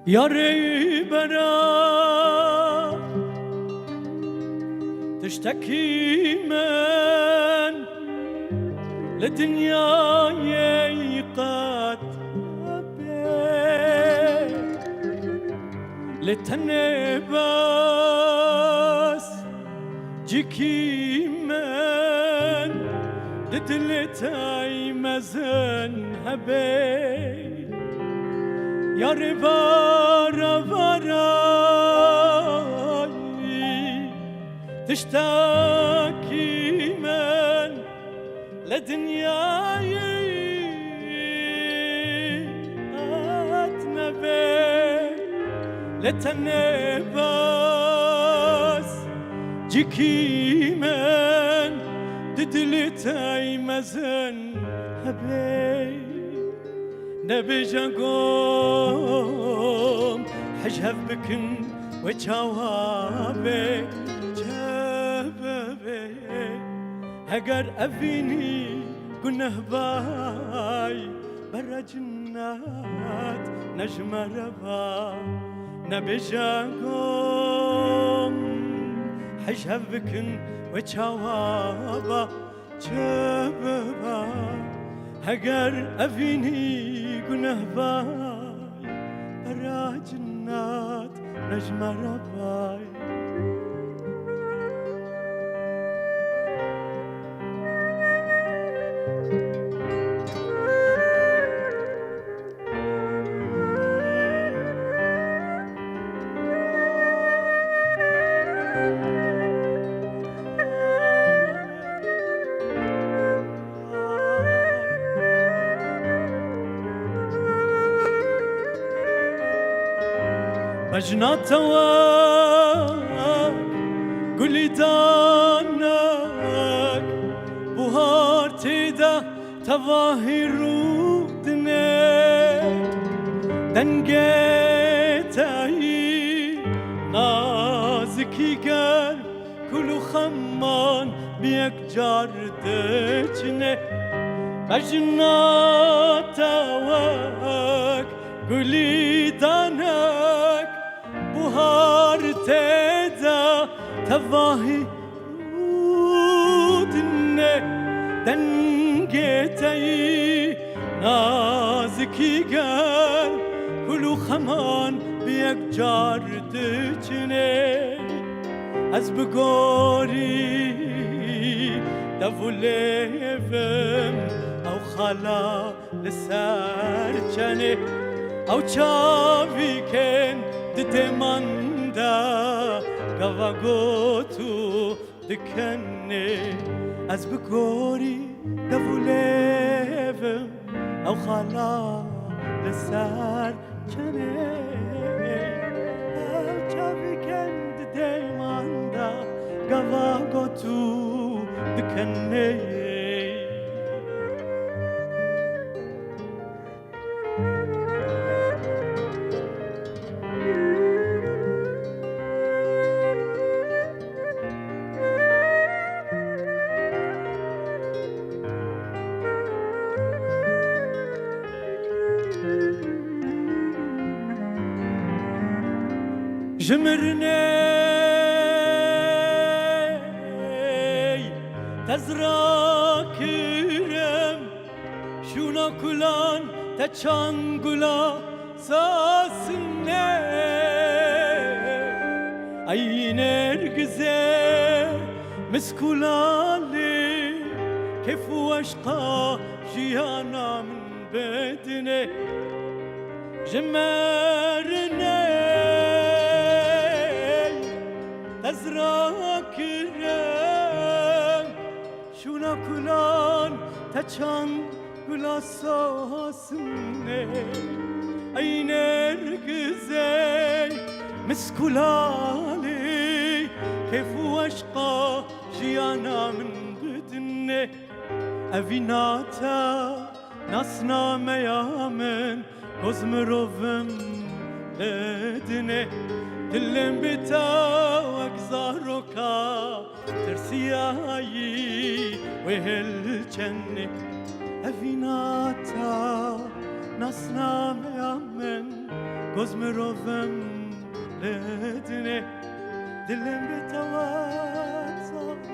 ياري برا تشتكي من لدنيا يقات لتنباس جيكي من ددلتاي مزن هبي يا ربارا براي تشتاكي من لدنياي أتنبي لتنباس جيكي من ددلتاي مزن هبي نبجاقوم حجهف بكن وجوابي جاببي هقر أفيني قنه باي برا جنات نجم ربا نبجاقوم حجهف بكن وجوابا جاببا هقر أفيني قنه باي برا جنات نجم رباي بجنات واك قولي دانك بوهار تيدا تظاهر رودنك دنقيتاي نازكي قلب كلو خمان بيك جاردتنك بجنات واك قولي دانك بوهار تيدا تظاهي رودنه دنقيتاي نازكي قال كلو خمان بيك جاردتني از بقوري دفوليفم او خلا لسرچني او چاوي كن دماندا گواگوتو دکنه از بگوری دولیم او خالا لسر کنه او چاوی کند دماندا گواگوتو دکنه جمرني تزراكرم شونا كلان تچانگولا ساسنه اي نرگزه مسكولالي كيف واشقا جيانا من بدنه جمرني تزراكرم شونا كلان تچان گلا ساسنه اي نرگزه مسكولالي كيف واشقا جيانا من بدنه اويناتا ناسنا ميامن قزم روفم بدنه دلم بتاوك زاروكا ترسياي وهالجنة أفيناتا ناسنا ميامن گز مروم لدنه دلم به توار زاغ